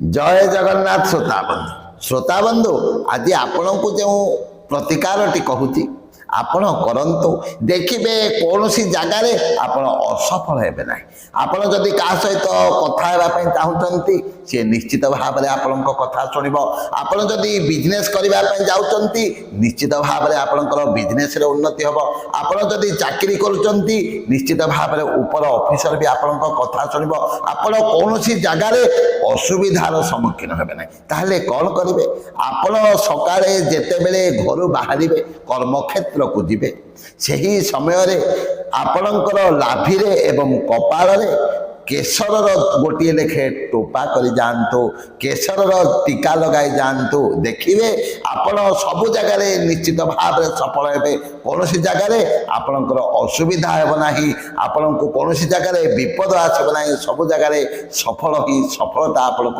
जय जगन्नाथ श्रोता बंधु आज आपण को जो प्रतिकारटी कहूँ आपण करंतु देखिए कौन सी जगार आपण असफल हेबे ना आपण जदि का सहित कथा चाहूँगी सी निश्चित भाव में आपण कथा शुणव आपण जदि बिजनेस करने जाऊँगी निश्चित भाव में आपणकर बिजनेस उन्नति हम आपण जदि चाकरी करुँच निश्चित भाव में ऊपर ऑफिसर भी आपण कथा शुणव आपण कौन सी जगार असुविधार सम्मुखीन हेबे ना ताहले कौन करेंगे आपण सकाळे जेतेबेले घर बाहर कर्मक्षेत्र को जीवे सही समय आपणकर लाभिरे एवं कपाल केशर गोटे लेखे टोपा कर जातु केशर टीका लगाई जातु देखिए आपण सबु जगार निश्चित भाव में सफल हे कौन सी जगार आपणकर असुविधा हेब ना आपण को कौन सी जगार विपद आसब ना सब जगार सफल ही सफलता आपको